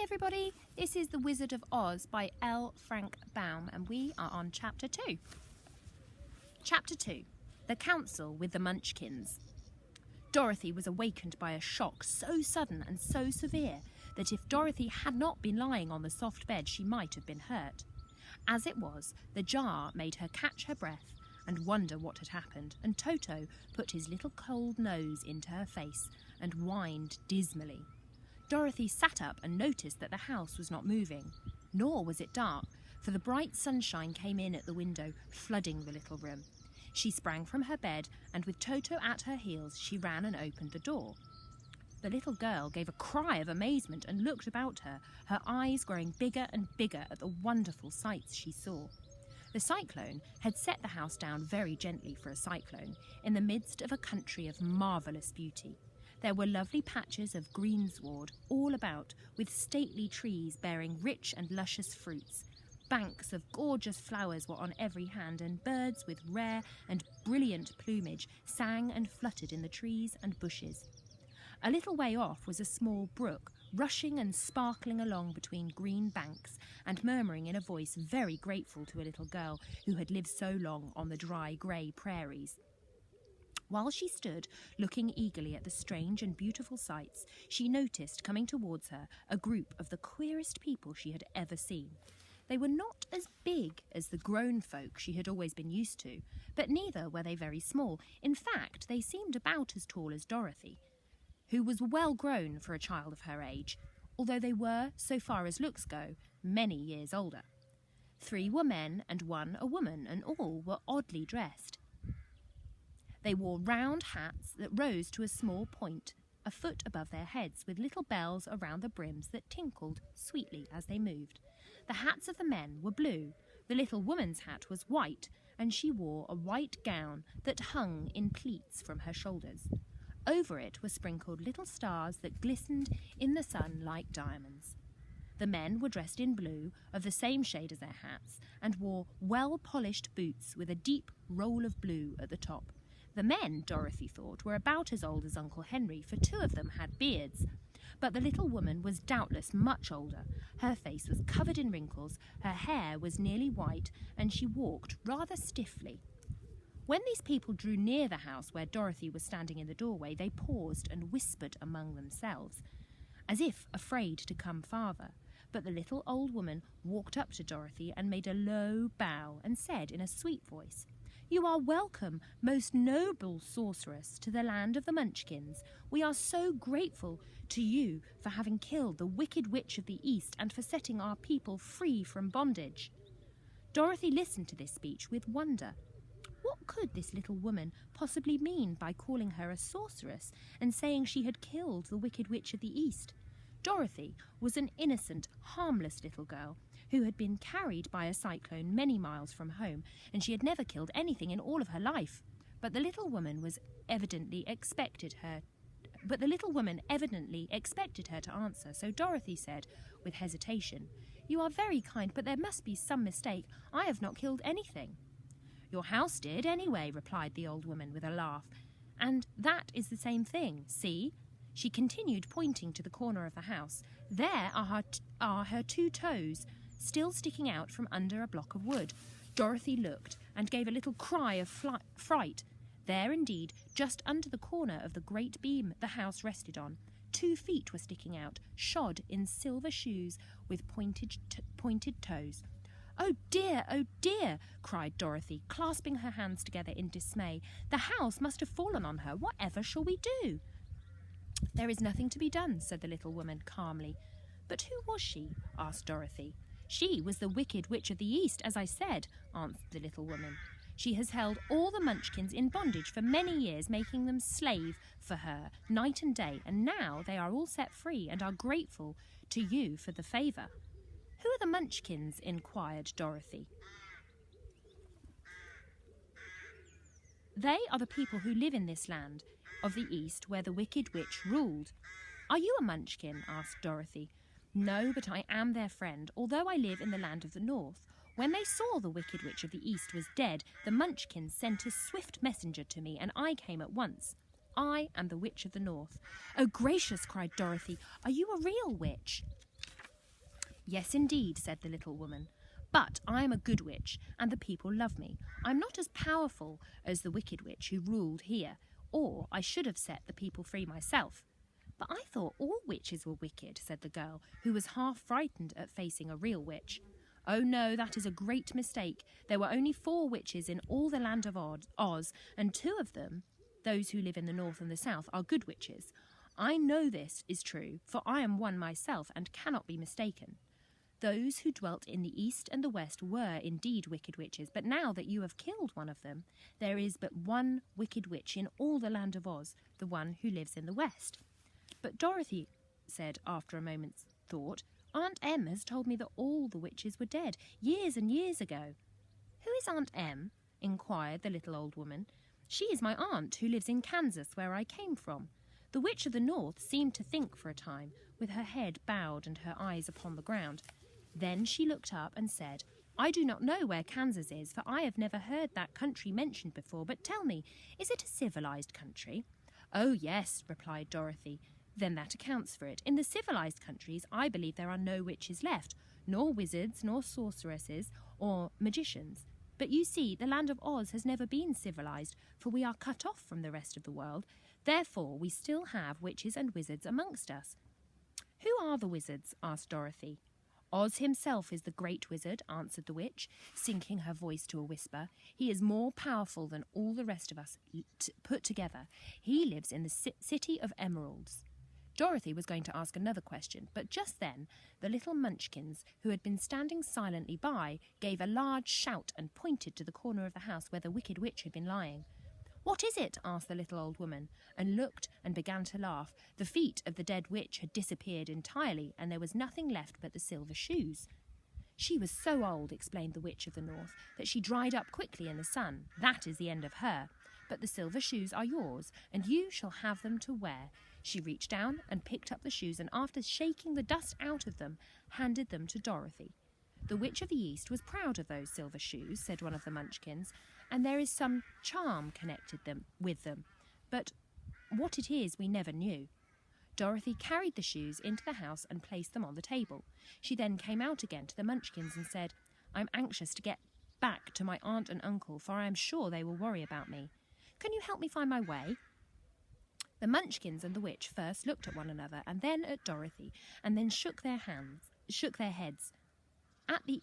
everybody, this is The Wizard of Oz by L. Frank Baum and we are on Chapter 2. Chapter 2. The Council with the Munchkins. Dorothy was awakened by a shock so sudden and so severe that if Dorothy had not been lying on the soft bed she might have been hurt. As it was, the jar made her catch her breath and wonder what had happened, and Toto put his little cold nose into her face and whined dismally. Dorothy sat up and noticed that the house was not moving, nor was it dark, for the bright sunshine came in at the window, flooding the little room. She sprang from her bed, and with Toto at her heels, she ran and opened the door. The little girl gave a cry of amazement and looked about her, her eyes growing bigger and bigger at the wonderful sights she saw. The cyclone had set the house down very gently for a cyclone, in the midst of a country of marvellous beauty. There were lovely patches of greensward all about, with stately trees bearing rich and luscious fruits. Banks of gorgeous flowers were on every hand, and birds with rare and brilliant plumage sang and fluttered in the trees and bushes. A little way off was a small brook, rushing and sparkling along between green banks, and murmuring in a voice very grateful to a little girl who had lived so long on the dry grey prairies. While she stood looking eagerly at the strange and beautiful sights, she noticed coming towards her a group of the queerest people she had ever seen. They were not as big as the grown folk she had always been used to, but neither were they very small. In fact, they seemed about as tall as Dorothy, who was well grown for a child of her age, although they were, so far as looks go, many years older. 3 were men and 1 a woman, and all were oddly dressed. They wore round hats that rose to a small point, a foot above their heads, with little bells around the brims that tinkled sweetly as they moved. The hats of the men were blue. The little woman's hat was white, and she wore a white gown that hung in pleats from her shoulders. Over it were sprinkled little stars that glistened in the sun like diamonds. The men were dressed in blue, of the same shade as their hats, and wore well-polished boots with a deep roll of blue at the top. The men, Dorothy thought, were about as old as Uncle Henry, for 2 of them had beards. But the little woman was doubtless much older. Her face was covered in wrinkles, her hair was nearly white, and she walked rather stiffly. When these people drew near the house where Dorothy was standing in the doorway, they paused and whispered among themselves, as if afraid to come farther. But the little old woman walked up to Dorothy and made a low bow and said in a sweet voice, "You are welcome, most noble sorceress, to the land of the Munchkins. We are so grateful to you for having killed the wicked witch of the East and for setting our people free from bondage." Dorothy listened to this speech with wonder. What could this little woman possibly mean by calling her a sorceress and saying she had killed the wicked witch of the East? Dorothy was an innocent, harmless little girl who had been carried by a cyclone many miles from home, and she had never killed anything in all of her life. But the little woman evidently expected her to answer, so Dorothy said, with hesitation, "You are very kind, but there must be some mistake. I have not killed anything." "Your house did, anyway," replied the old woman with a laugh. "And that is the same thing. See?" She continued, pointing to the corner of the house. "There are her 2 toes, still sticking out from under a block of wood." Dorothy looked and gave a little cry of fright. There indeed, just under the corner of the great beam the house rested on, 2 feet were sticking out, shod in silver shoes with pointed toes. "Oh dear," cried Dorothy, clasping her hands together in dismay. "The house must have fallen on her. Whatever shall we do?" "There is nothing to be done," said the little woman calmly. "But who was she?" asked Dorothy. "She was the wicked witch of the East, as I said," answered the little woman. "She has held all the Munchkins in bondage for many years, making them slave for her night and day, and now they are all set free and are grateful to you for the favour." "Who are the Munchkins?" inquired Dorothy. "They are the people who live in this land of the East where the wicked witch ruled." "Are you a Munchkin?" asked Dorothy. "No, but I am their friend, although I live in the land of the North. When they saw the wicked witch of the East was dead, the Munchkins sent a swift messenger to me, and I came at once. I am the Witch of the North." "Oh, gracious!" cried Dorothy. "Are you a real witch?" "Yes, indeed," said the little woman. "But I am a good witch, and the people love me. I'm not as powerful as the wicked witch who ruled here, or I should have set the people free myself." "But I thought all witches were wicked," said the girl, who was half frightened at facing a real witch. "Oh no, that is a great mistake. There were only 4 witches in all the land of Oz, and 2 of them, those who live in the north and the south, are good witches. I know this is true, for I am one myself and cannot be mistaken. Those who dwelt in the east and the west were indeed wicked witches, but now that you have killed one of them, there is but one wicked witch in all the land of Oz, the one who lives in the west." "But Dorothy," said after a moment's thought, "Aunt Em has told me that all the witches were dead, years and years ago." "Who is Aunt Em?" inquired the little old woman. "She is my aunt who lives in Kansas, where I came from." The witch of the north seemed to think for a time, with her head bowed and her eyes upon the ground. Then she looked up and said, "I do not know where Kansas is, for I have never heard that country mentioned before, but tell me, is it a civilized country?" "Oh, yes," replied Dorothy. "Then that accounts for it. In the civilized countries, I believe there are no witches left, nor wizards, nor sorceresses, or magicians. But you see, the land of Oz has never been civilized, for we are cut off from the rest of the world. Therefore, we still have witches and wizards amongst us." "Who are the wizards?" asked Dorothy. "Oz himself is the great wizard," answered the witch, sinking her voice to a whisper. "He is more powerful than all the rest of us put together. He lives in the city of Emeralds." Dorothy was going to ask another question, but just then the little Munchkins, who had been standing silently by, gave a large shout and pointed to the corner of the house where the wicked witch had been lying. "What is it?" asked the little old woman, and looked and began to laugh. The feet of the dead witch had disappeared entirely, and there was nothing left but the silver shoes. "She was so old," explained the witch of the north, "that she dried up quickly in the sun. That is the end of her. But the silver shoes are yours, and you shall have them to wear." She reached down and picked up the shoes, and after shaking the dust out of them, handed them to Dorothy. "The witch of the east was proud of those silver shoes," said one of the Munchkins, "and there is some charm connected with them, but what it is we never knew." Dorothy carried the shoes into the house and placed them on the table. She then came out again to the Munchkins and said, "I'm anxious to get back to my aunt and uncle, for I am sure they will worry about me. Can you help me find my way?" The Munchkins and the witch first looked at one another and then at Dorothy, and then shook their heads. At the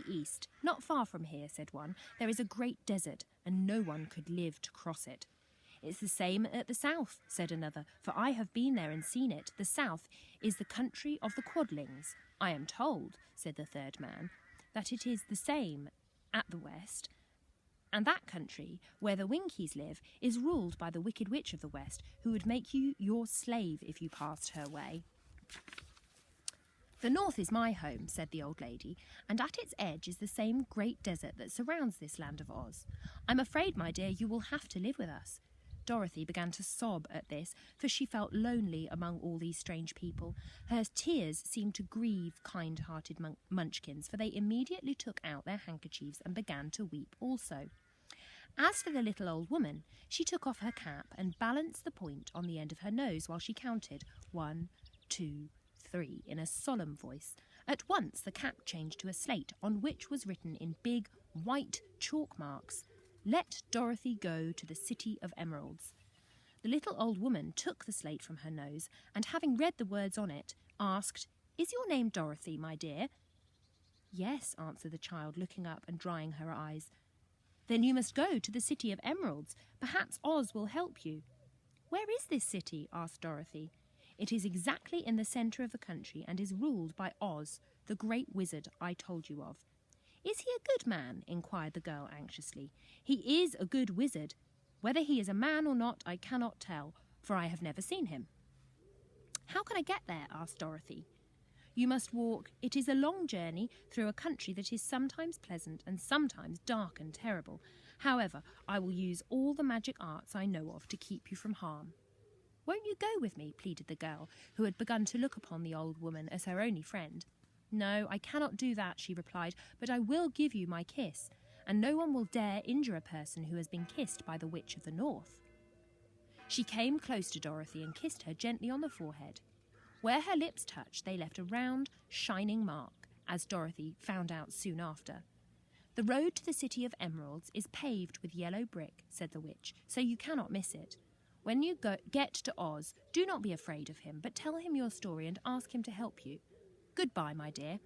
east, not far from here," said one, "there is a great desert, and no one could live to cross it." "It's the same at the south," said another, "for I have been there and seen it. The south is the country of the Quadlings. I am told," said the third man, "that it is the same at the west, and that country, where the Winkies live, is ruled by the wicked witch of the west, who would make you your slave if you passed her way." "The north is my home," said the old lady, "and at its edge is the same great desert that surrounds this land of Oz. I'm afraid, my dear, you will have to live with us." Dorothy began to sob at this, for she felt lonely among all these strange people. Her tears seemed to grieve kind-hearted Munchkins, for they immediately took out their handkerchiefs and began to weep also. As for the little old woman, she took off her cap and balanced the point on the end of her nose while she counted 1, 2, 3 in a solemn voice. At once the cap changed to a slate on which was written in big white chalk marks, "Let Dorothy go to the City of Emeralds." The little old woman took the slate from her nose and, having read the words on it, asked, "Is your name Dorothy, my dear?" "Yes," answered the child, looking up and drying her eyes. "Then you must go to the City of Emeralds. Perhaps Oz will help you." "Where is this city?" asked Dorothy. "It is exactly in the centre of the country and is ruled by Oz, the great wizard I told you of." "Is he a good man?" inquired the girl anxiously. "He is a good wizard. Whether he is a man or not, I cannot tell, for I have never seen him." "How can I get there?" asked Dorothy. "You must walk. It is a long journey through a country that is sometimes pleasant and sometimes dark and terrible. However, I will use all the magic arts I know of to keep you from harm." "Won't you go with me?" pleaded the girl, who had begun to look upon the old woman as her only friend. "No, I cannot do that," she replied, "but I will give you my kiss, and no one will dare injure a person who has been kissed by the Witch of the North." She came close to Dorothy and kissed her gently on the forehead. Where her lips touched, they left a round, shining mark, as Dorothy found out soon after. "The road to the City of Emeralds is paved with yellow brick," said the witch, "so you cannot miss it. When you get to Oz, do not be afraid of him, but tell him your story and ask him to help you. Goodbye, my dear."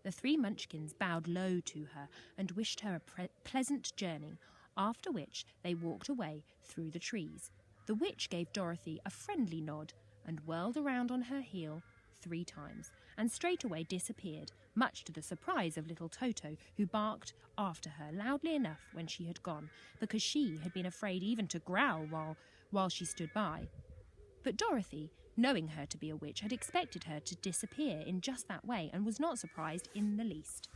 The 3 Munchkins bowed low to her and wished her a pleasant journey, after which they walked away through the trees. The witch gave Dorothy a friendly nod and whirled around on her heel 3 times, and straightway disappeared, much to the surprise of little Toto, who barked after her loudly enough when she had gone, because she had been afraid even to growl while she stood by. But Dorothy, knowing her to be a witch, had expected her to disappear in just that way and was not surprised in the least.